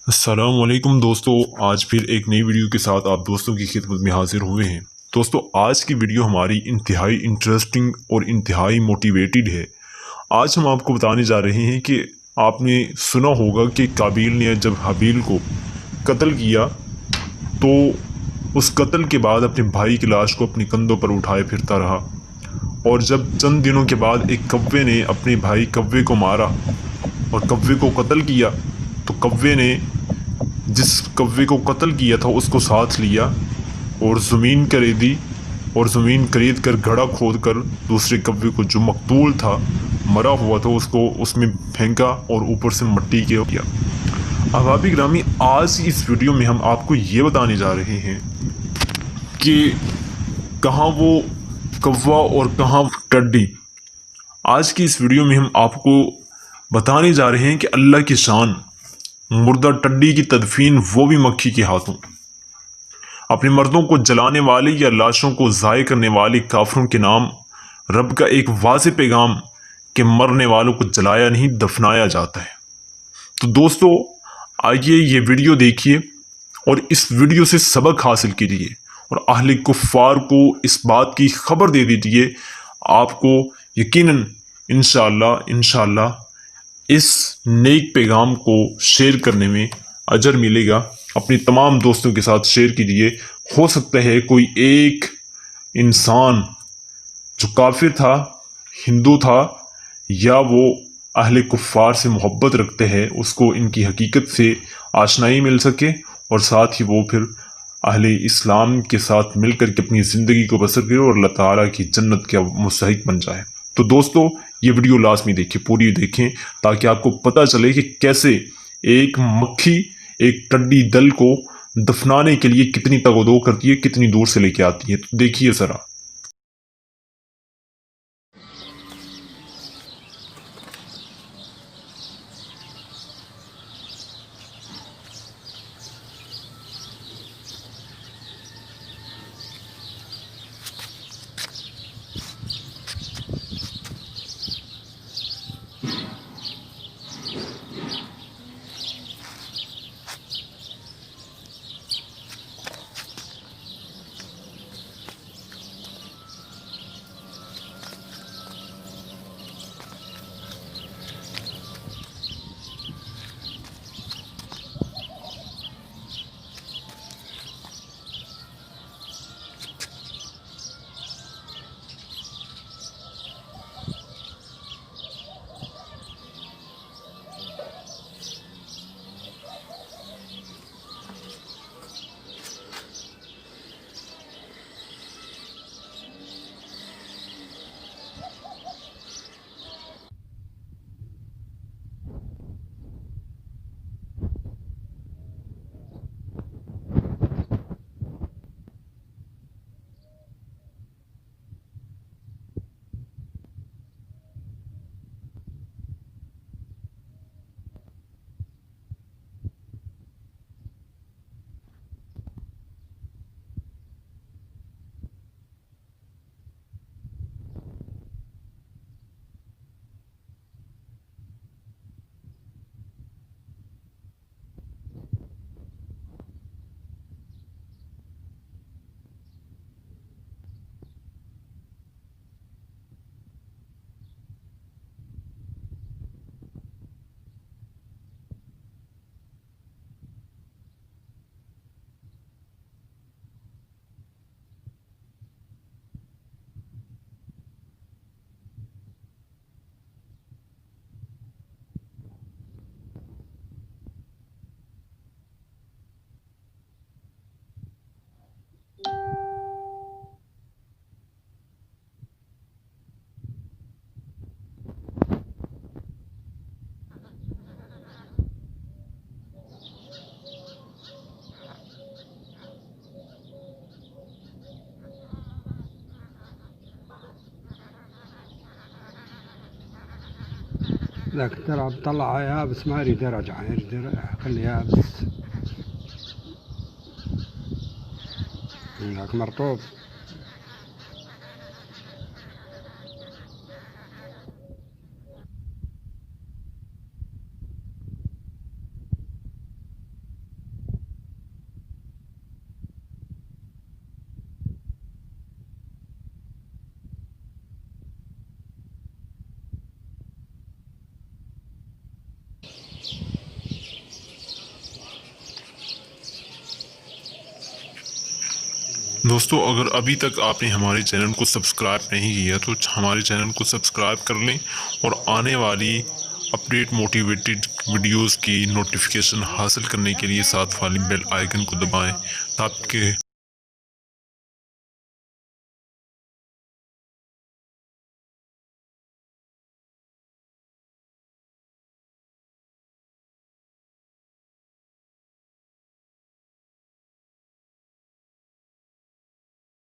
अस्सलामुअलैकुम दोस्तों, आज फिर एक नई वीडियो के साथ आप दोस्तों की खिदमत में हाजिर हुए हैं। दोस्तों, आज की वीडियो हमारी इंतहाई इंटरेस्टिंग और इंतहाई मोटिवेटेड है। आज हम आपको बताने जा रहे हैं कि आपने सुना होगा कि काबिल ने जब हाबिल को कत्ल किया तो उस कत्ल के बाद अपने भाई की लाश को अपने कंधों पर उठाए फिरता रहा। और जब चंद दिनों के बाद एक कव्वे ने अपने भाई कव्वे को मारा और कव्वे को कत्ल किया, तो कव्वे ने जिस कव्वे को कत्ल किया था उसको साथ लिया और ज़मीन खरीदी और ज़मीन खरीद कर घड़ा खोद कर दूसरे कव्वे को जो मकतूल था, मरा हुआ था, उसको उसमें फेंका और ऊपर से मिट्टी के किया। अहबाब ग्रामी, आज इस वीडियो में हम आपको ये बताने जा रहे हैं कि कहाँ वो कौवा और कहाँ टड्डी। आज की इस वीडियो में हम आपको बताने जा रहे हैं कि अल्लाह की शान, मुर्दा टड्डी की तदफीन वो भी मक्खी के हाथों। अपने मर्दों को जलाने वाले या लाशों को ज़ाय करने वाले काफरों के नाम रब का एक वाज़ेह पैगाम कि मरने वालों को जलाया नहीं दफनाया जाता है। तो दोस्तों, आइए ये वीडियो देखिए और इस वीडियो से सबक हासिल कीजिए और अहले कुफ्फार को इस बात की खबर दे दीजिए। आपको यकीनन इंशाअल्लाह इस नेक पैगाम को शेयर करने में अजर मिलेगा। अपने तमाम दोस्तों के साथ शेयर कीजिए। हो सकता है कोई एक इंसान जो काफिर था, हिंदू था, या वो अहले कुफ्फार से मोहब्बत रखते हैं, उसको इनकी हकीकत से आशनाई मिल सके और साथ ही वो फिर अहले इस्लाम के साथ मिलकर के अपनी ज़िंदगी को बसर करे और अल्लाह ताला की जन्नत का मुस्तहिक बन जाए। तो दोस्तों, ये वीडियो लास्ट में देखिए, पूरी देखें, ताकि आपको पता चले कि कैसे एक मक्खी एक टड्डी दल को दफनाने के लिए कितनी तगदो करती है, कितनी दूर से लेके आती है। तो देखिए ज़रा। ذاك ترى بطلع يابس، ما يريد يرجع، يريد خليه يابس. ذاك مرطوب. दोस्तों अगर अभी तक आपने हमारे चैनल को सब्सक्राइब नहीं किया तो हमारे चैनल को सब्सक्राइब कर लें और आने वाली अपडेट मोटिवेटेड वीडियोस की नोटिफिकेशन हासिल करने के लिए साथ वाली बेल आइकन को दबाएं ताकि